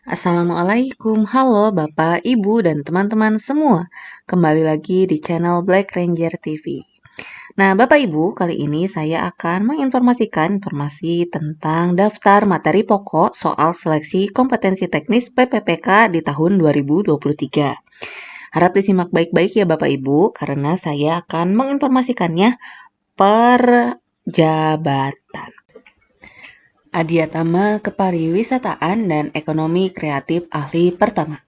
Assalamualaikum, halo Bapak, Ibu, dan teman-teman semua. Kembali lagi di channel Black Ranger TV. Nah, Bapak Ibu, kali ini saya akan menginformasikan informasi tentang daftar materi pokok soal seleksi kompetensi teknis PPPK di tahun 2023. Harap disimak baik-baik ya Bapak Ibu, karena saya akan menginformasikannya per jabatan. Adiatama Kepariwisataan dan Ekonomi Kreatif Ahli Pertama.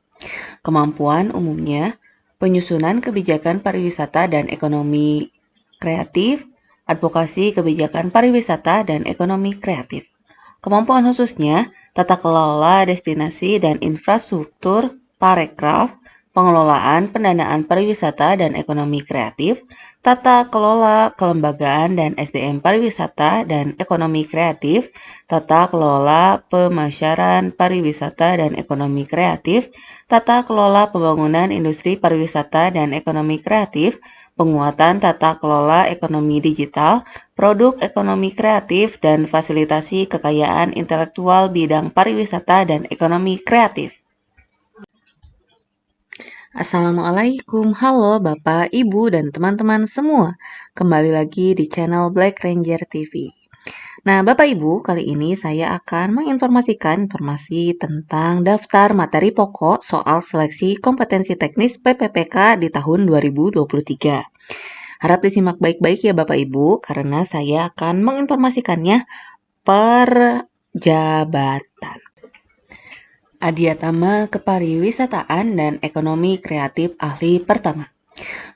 Kemampuan umumnya, penyusunan kebijakan pariwisata dan ekonomi kreatif, advokasi kebijakan pariwisata dan ekonomi kreatif. Kemampuan khususnya, tata kelola destinasi dan infrastruktur parekraf, pengelolaan pendanaan pariwisata dan ekonomi kreatif, tata kelola kelembagaan dan SDM pariwisata dan ekonomi kreatif, tata kelola pemasaran pariwisata dan ekonomi kreatif, tata kelola pembangunan industri pariwisata dan ekonomi kreatif, penguatan tata kelola ekonomi digital, produk ekonomi kreatif, dan fasilitasi kekayaan intelektual bidang pariwisata dan ekonomi kreatif. Assalamualaikum, halo Bapak, Ibu, dan teman-teman semua. Kembali lagi di channel Black Ranger TV. Nah, Bapak Ibu, kali ini saya akan menginformasikan informasi tentang daftar materi pokok soal seleksi kompetensi teknis PPPK di tahun 2023. Harap disimak baik-baik ya Bapak Ibu, karena saya akan menginformasikannya per jabatan. Adiatama Kepariwisataan dan Ekonomi Kreatif Ahli Pertama.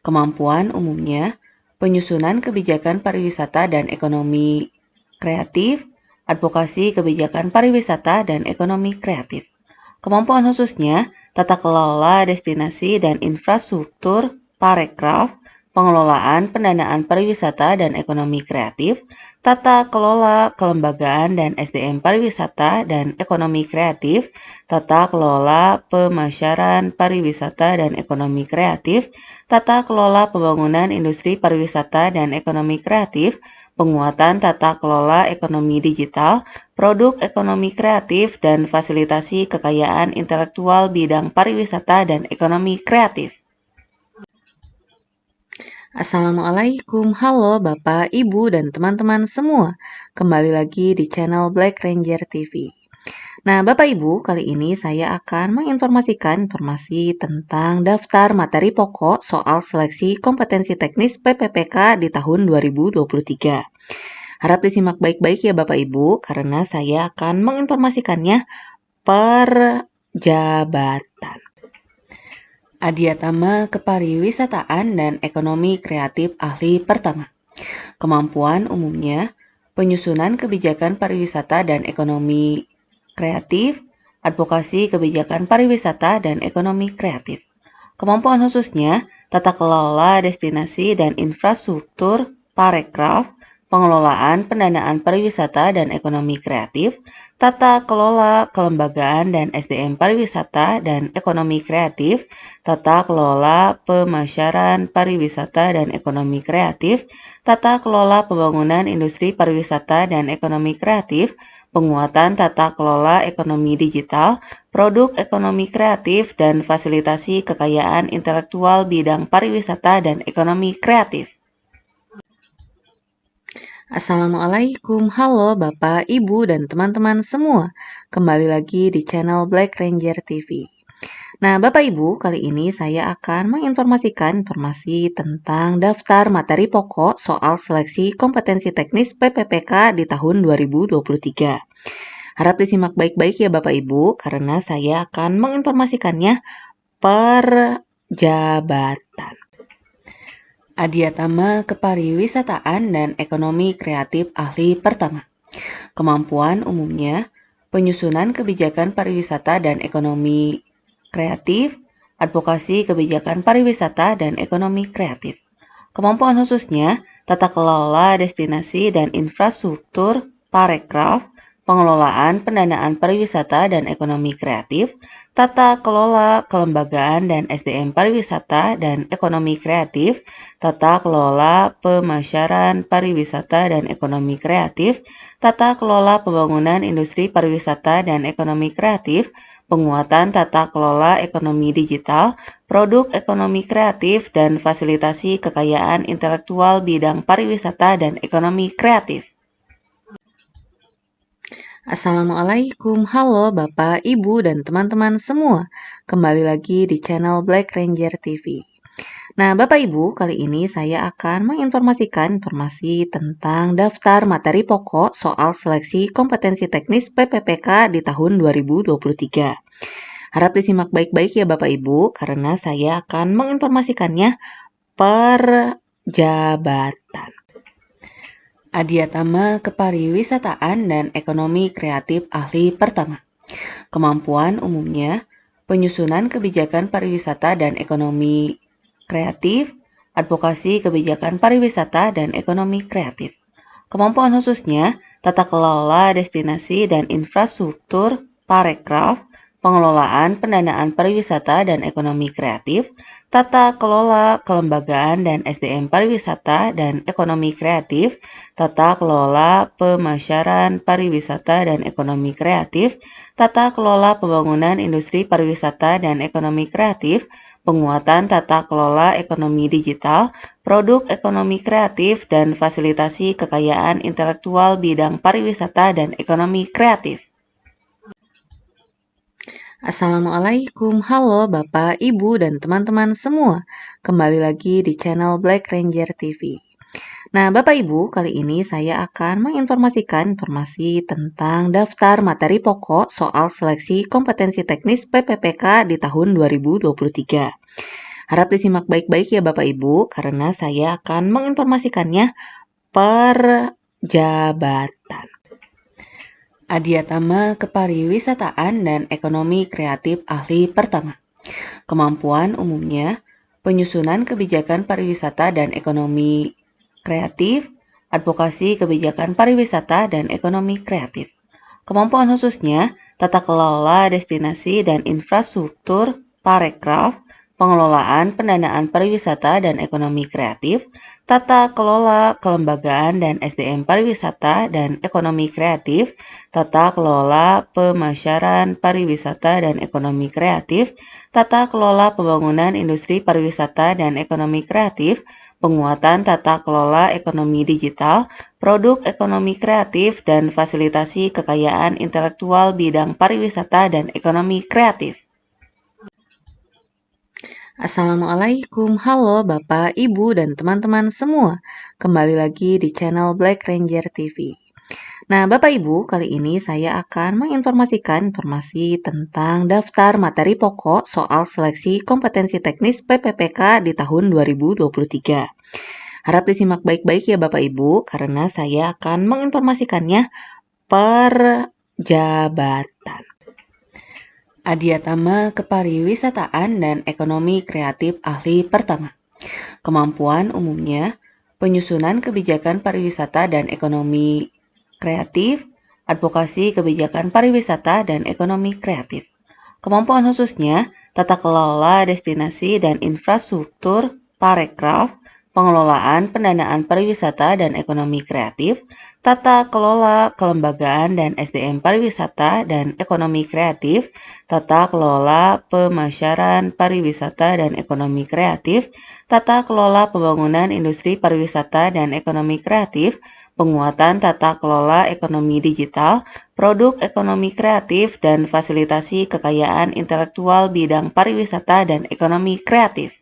Kemampuan umumnya, penyusunan kebijakan pariwisata dan ekonomi kreatif, advokasi kebijakan pariwisata dan ekonomi kreatif. Kemampuan khususnya, tata kelola destinasi dan infrastruktur parekraf, pengelolaan pendanaan pariwisata dan ekonomi kreatif, tata kelola kelembagaan dan SDM pariwisata dan ekonomi kreatif, tata kelola pemasaran pariwisata dan ekonomi kreatif, tata kelola pembangunan industri pariwisata dan ekonomi kreatif, penguatan tata kelola ekonomi digital, produk ekonomi kreatif, dan fasilitasi kekayaan intelektual bidang pariwisata dan ekonomi kreatif. Assalamualaikum, halo Bapak, Ibu, dan teman-teman semua. Kembali lagi di channel Black Ranger TV. Nah, Bapak Ibu, kali ini saya akan menginformasikan informasi tentang daftar materi pokok soal seleksi kompetensi teknis PPPK di tahun 2023. Harap disimak baik-baik ya Bapak Ibu, karena saya akan menginformasikannya per jabatan. Adiatama Kepariwisataan dan Ekonomi Kreatif Ahli Pertama. Kemampuan umumnya, penyusunan kebijakan pariwisata dan ekonomi kreatif, advokasi kebijakan pariwisata dan ekonomi kreatif. Kemampuan khususnya, tata kelola destinasi dan infrastruktur parekraf, pengelolaan pendanaan pariwisata dan ekonomi kreatif, tata kelola kelembagaan dan SDM pariwisata dan ekonomi kreatif, tata kelola pemasaran pariwisata dan ekonomi kreatif, tata kelola pembangunan industri pariwisata dan ekonomi kreatif, penguatan tata kelola ekonomi digital, produk ekonomi kreatif, dan fasilitasi kekayaan intelektual bidang pariwisata dan ekonomi kreatif. Assalamualaikum, halo Bapak, Ibu, dan teman-teman semua. Kembali lagi di channel Black Ranger TV. Nah, Bapak Ibu, kali ini saya akan menginformasikan informasi tentang daftar materi pokok soal seleksi kompetensi teknis PPPK di tahun 2023. Harap disimak baik-baik ya Bapak Ibu, karena saya akan menginformasikannya per jabatan. Adiatama Kepariwisataan dan Ekonomi Kreatif Ahli Pertama. Kemampuan umumnya, penyusunan kebijakan pariwisata dan ekonomi kreatif, advokasi kebijakan pariwisata dan ekonomi kreatif. Kemampuan khususnya, tata kelola destinasi dan infrastruktur parekraf, pengelolaan pendanaan pariwisata dan ekonomi kreatif, tata kelola kelembagaan dan SDM pariwisata dan ekonomi kreatif, tata kelola pemasaran pariwisata dan ekonomi kreatif, tata kelola pembangunan industri pariwisata dan ekonomi kreatif, penguatan tata kelola ekonomi digital, produk ekonomi kreatif, dan fasilitasi kekayaan intelektual bidang pariwisata dan ekonomi kreatif. Assalamualaikum, halo Bapak, Ibu, dan teman-teman semua. Kembali lagi di channel Black Ranger TV. Nah, Bapak Ibu, kali ini saya akan menginformasikan informasi tentang daftar materi pokok soal seleksi kompetensi teknis PPPK di tahun 2023. Harap disimak baik-baik ya Bapak Ibu, karena saya akan menginformasikannya per jabatan. Adiatama Kepariwisataan dan Ekonomi Kreatif Ahli Pertama. Kemampuan umumnya, penyusunan kebijakan pariwisata dan ekonomi kreatif, advokasi kebijakan pariwisata dan ekonomi kreatif. Kemampuan khususnya, tata kelola destinasi dan infrastruktur parekraf, pengelolaan pendanaan pariwisata dan ekonomi kreatif, tata kelola kelembagaan dan SDM pariwisata dan ekonomi kreatif, tata kelola pemasaran pariwisata dan ekonomi kreatif, tata kelola pembangunan industri pariwisata dan ekonomi kreatif, penguatan tata kelola ekonomi digital, produk ekonomi kreatif, dan fasilitasi kekayaan intelektual bidang pariwisata dan ekonomi kreatif. Assalamualaikum, halo Bapak, Ibu, dan teman-teman semua. Kembali lagi di channel Black Ranger TV. Nah, Bapak Ibu, kali ini saya akan menginformasikan informasi tentang daftar materi pokok soal seleksi kompetensi teknis PPPK di tahun 2023. Harap disimak baik-baik ya Bapak Ibu, karena saya akan menginformasikannya per jabatan. Adiatama Kepariwisataan dan Ekonomi Kreatif Ahli Pertama. Kemampuan umumnya, penyusunan kebijakan pariwisata dan ekonomi kreatif, advokasi kebijakan pariwisata dan ekonomi kreatif. Kemampuan khususnya, tata kelola destinasi dan infrastruktur parekraf, pengelolaan pendanaan pariwisata dan ekonomi kreatif, tata kelola kelembagaan dan SDM pariwisata dan ekonomi kreatif, tata kelola pemasaran pariwisata dan ekonomi kreatif, tata kelola pembangunan industri pariwisata dan ekonomi kreatif, penguatan tata kelola ekonomi digital, produk ekonomi kreatif, dan fasilitasi kekayaan intelektual bidang pariwisata dan ekonomi kreatif. Assalamualaikum, halo Bapak, Ibu, dan teman-teman semua. Kembali lagi di channel Black Ranger TV. Nah, Bapak Ibu, kali ini saya akan menginformasikan informasi tentang daftar materi pokok soal seleksi kompetensi teknis PPPK di tahun 2023. Harap disimak baik-baik ya Bapak Ibu, karena saya akan menginformasikannya per jabatan. Adiatama Kepariwisataan dan Ekonomi Kreatif Ahli Pertama. Kemampuan umumnya, penyusunan kebijakan pariwisata dan ekonomi kreatif, advokasi kebijakan pariwisata dan ekonomi kreatif. Kemampuan khususnya, tata kelola destinasi dan infrastruktur parekraf, pengelolaan pendanaan pariwisata dan ekonomi kreatif, tata kelola kelembagaan dan SDM pariwisata dan ekonomi kreatif, tata kelola pemasaran pariwisata dan ekonomi kreatif, tata kelola pembangunan industri pariwisata dan ekonomi kreatif, penguatan tata kelola ekonomi digital, produk ekonomi kreatif, dan fasilitasi kekayaan intelektual bidang pariwisata dan ekonomi kreatif.